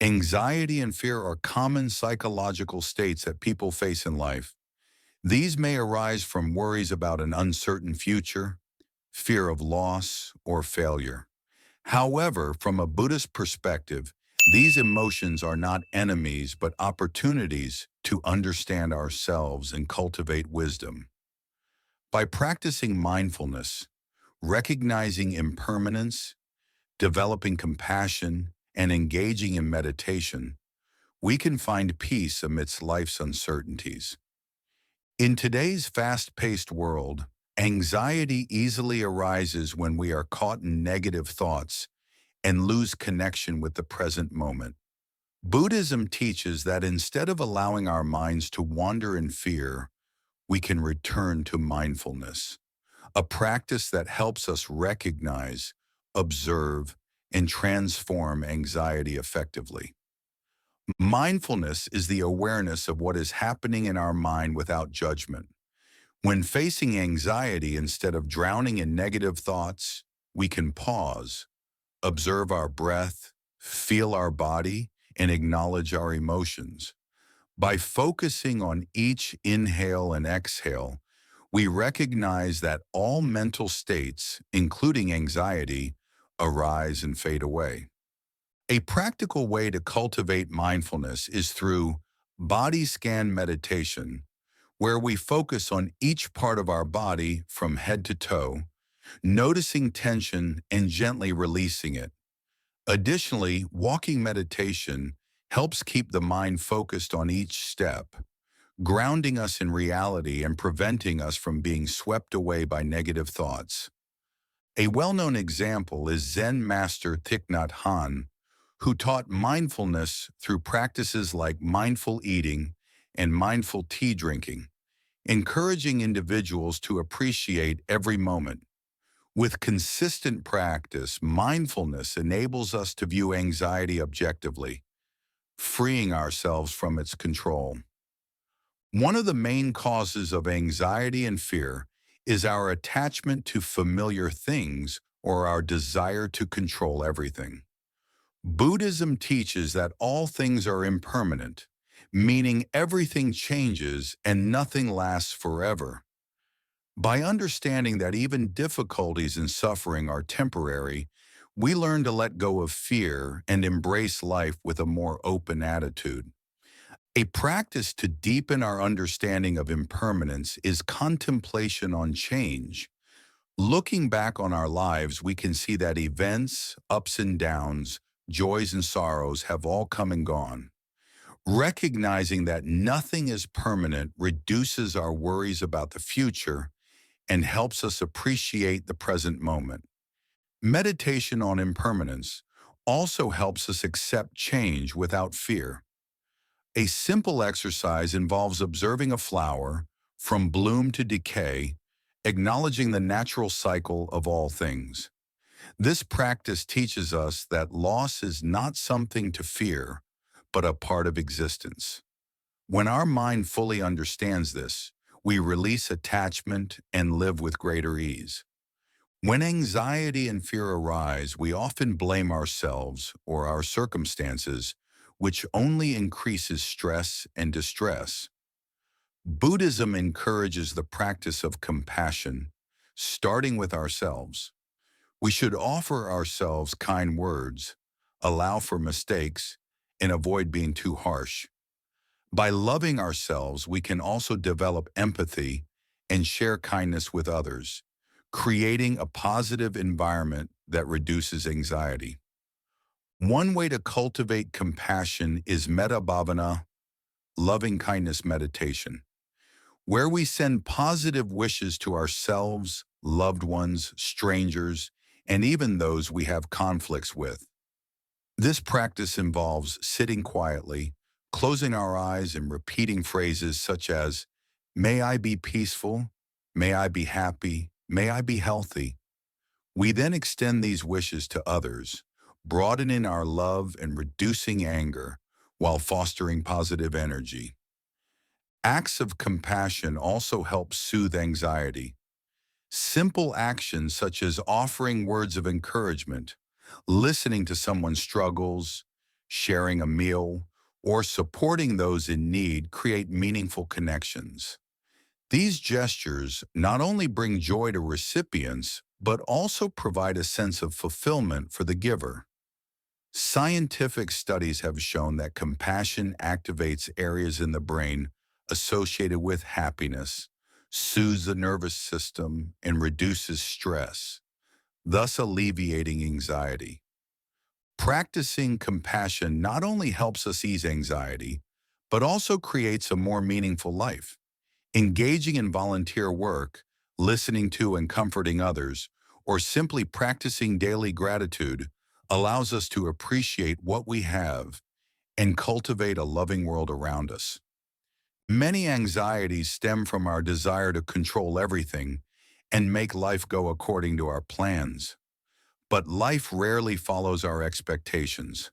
Anxiety and fear are common psychological states that people face in life. These may arise from worries about an uncertain future, fear of loss, or failure. However, from a Buddhist perspective, these emotions are not enemies but opportunities to understand ourselves and cultivate wisdom. By practicing mindfulness, recognizing impermanence, developing compassion, and engaging in meditation, we can find peace amidst life's uncertainties. In today's fast-paced world, anxiety easily arises when we are caught in negative thoughts and lose connection with the present moment. Buddhism teaches that instead of allowing our minds to wander in fear, we can return to mindfulness, a practice that helps us recognize, observe, and transform anxiety effectively. Mindfulness is the awareness of what is happening in our mind without judgment. When facing anxiety, instead of drowning in negative thoughts, we can pause, observe our breath, feel our body, and acknowledge our emotions. By focusing on each inhale and exhale, we recognize that all mental states, including anxiety, arise and fade away. A practical way to cultivate mindfulness is through body scan meditation, where we focus on each part of our body from head to toe, noticing tension and gently releasing it. Additionally, walking meditation helps keep the mind focused on each step, grounding us in reality and preventing us from being swept away by negative thoughts. A well-known example is Zen master Thich Nhat Hanh, who taught mindfulness through practices like mindful eating and mindful tea drinking, encouraging individuals to appreciate every moment. With consistent practice, mindfulness enables us to view anxiety objectively, freeing ourselves from its control. One of the main causes of anxiety and fear is our attachment to familiar things or our desire to control everything. Buddhism teaches that all things are impermanent, meaning everything changes and nothing lasts forever. By understanding that even difficulties and suffering are temporary, we learn to let go of fear and embrace life with a more open attitude. A practice to deepen our understanding of impermanence is contemplation on change. Looking back on our lives, we can see that events, ups and downs, joys and sorrows have all come and gone. Recognizing that nothing is permanent reduces our worries about the future and helps us appreciate the present moment. Meditation on impermanence also helps us accept change without fear. A simple exercise involves observing a flower from bloom to decay, acknowledging the natural cycle of all things. This practice teaches us that loss is not something to fear, but a part of existence. When our mind fully understands this, we release attachment and live with greater ease. When anxiety and fear arise, we often blame ourselves or our circumstances, which only increases stress and distress. Buddhism encourages the practice of compassion, starting with ourselves. We should offer ourselves kind words, allow for mistakes, and avoid being too harsh. By loving ourselves, we can also develop empathy and share kindness with others, creating a positive environment that reduces anxiety. One way to cultivate compassion is metta bhavana, loving kindness meditation, where we send positive wishes to ourselves, loved ones, strangers, and even those we have conflicts with. This practice involves sitting quietly, closing our eyes and repeating phrases such as, "May I be peaceful, may I be happy, may I be healthy." We then extend these wishes to others, broadening our love and reducing anger while fostering positive energy. Acts of compassion also help soothe anxiety. Simple actions such as offering words of encouragement, listening to someone's struggles, sharing a meal, or supporting those in need create meaningful connections. These gestures not only bring joy to recipients, but also provide a sense of fulfillment for the giver. Scientific studies have shown that compassion activates areas in the brain associated with happiness, soothes the nervous system, and reduces stress, thus alleviating anxiety. Practicing compassion not only helps us ease anxiety, but also creates a more meaningful life. Engaging in volunteer work, listening to and comforting others, or simply practicing daily gratitude allows us to appreciate what we have and cultivate a loving world around us. Many anxieties stem from our desire to control everything and make life go according to our plans. But life rarely follows our expectations.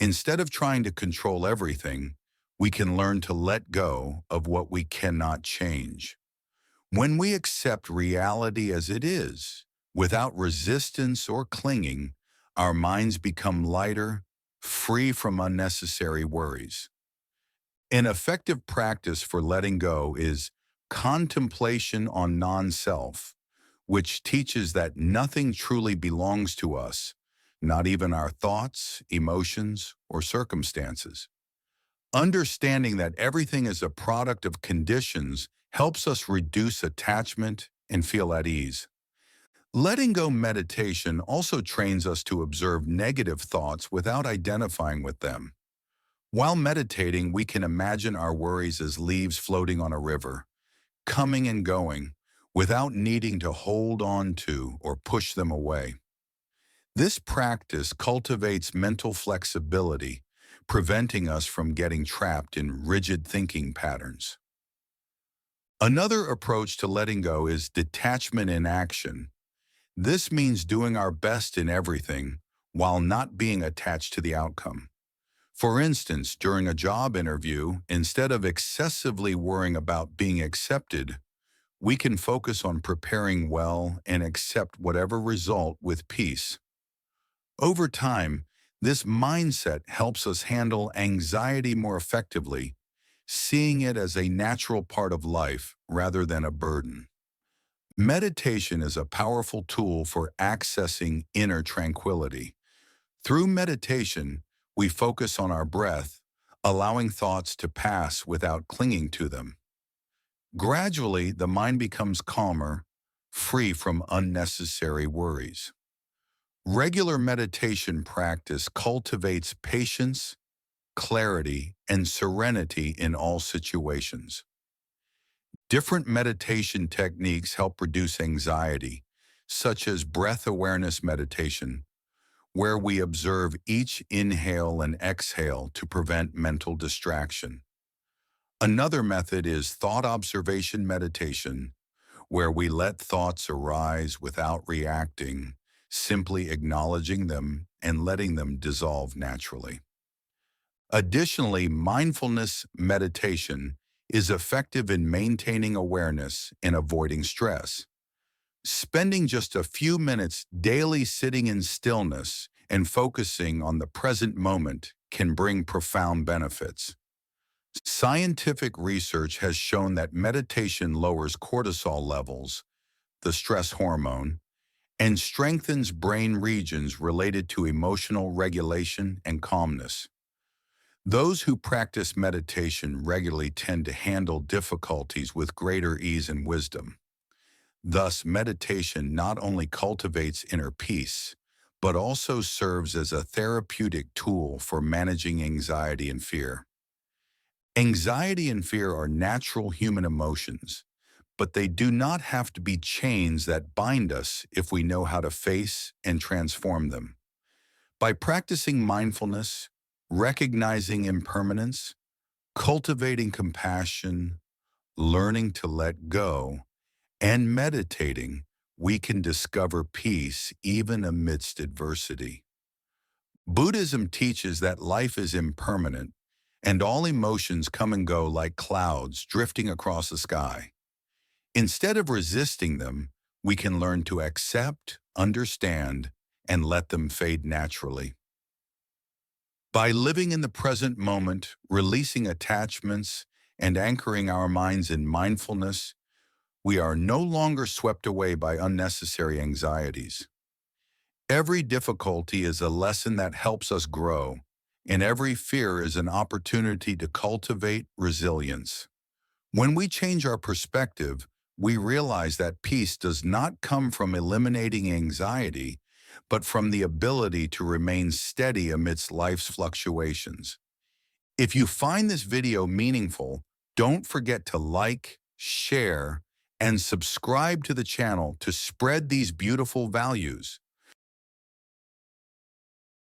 Instead of trying to control everything, we can learn to let go of what we cannot change. When we accept reality as it is, without resistance or clinging, our minds become lighter, free from unnecessary worries. An effective practice for letting go is contemplation on non-self, which teaches that nothing truly belongs to us, not even our thoughts, emotions, or circumstances. Understanding that everything is a product of conditions helps us reduce attachment and feel at ease. Letting go meditation also trains us to observe negative thoughts without identifying with them. While meditating, we can imagine our worries as leaves floating on a river, coming and going, without needing to hold on to or push them away. This practice cultivates mental flexibility, preventing us from getting trapped in rigid thinking patterns. Another approach to letting go is detachment in action. This means doing our best in everything while not being attached to the outcome. For instance, during a job interview, instead of excessively worrying about being accepted, we can focus on preparing well and accept whatever result with peace. Over time, this mindset helps us handle anxiety more effectively, seeing it as a natural part of life rather than a burden. Meditation is a powerful tool for accessing inner tranquility. Through meditation, we focus on our breath, allowing thoughts to pass without clinging to them. Gradually, the mind becomes calmer, free from unnecessary worries. Regular meditation practice cultivates patience, clarity, and serenity in all situations. Different meditation techniques help reduce anxiety, such as breath awareness meditation, where we observe each inhale and exhale to prevent mental distraction. Another method is thought observation meditation, where we let thoughts arise without reacting, simply acknowledging them and letting them dissolve naturally. Additionally, mindfulness meditation is effective in maintaining awareness and avoiding stress. Spending just a few minutes daily sitting in stillness and focusing on the present moment can bring profound benefits. Scientific research has shown that meditation lowers cortisol levels, the stress hormone, and strengthens brain regions related to emotional regulation and calmness. Those who practice meditation regularly tend to handle difficulties with greater ease and wisdom. Thus, meditation not only cultivates inner peace, but also serves as a therapeutic tool for managing anxiety and fear. Anxiety and fear are natural human emotions, but they do not have to be chains that bind us if we know how to face and transform them. By practicing mindfulness, recognizing impermanence, cultivating compassion, learning to let go, and meditating, we can discover peace even amidst adversity. Buddhism teaches that life is impermanent and all emotions come and go like clouds drifting across the sky. Instead of resisting them, we can learn to accept, understand, and let them fade naturally. By living in the present moment, releasing attachments, and anchoring our minds in mindfulness, we are no longer swept away by unnecessary anxieties. Every difficulty is a lesson that helps us grow, and every fear is an opportunity to cultivate resilience. When we change our perspective, we realize that peace does not come from eliminating anxiety, but from the ability to remain steady amidst life's fluctuations. If you find this video meaningful, don't forget to like, share, and subscribe to the channel to spread these beautiful values.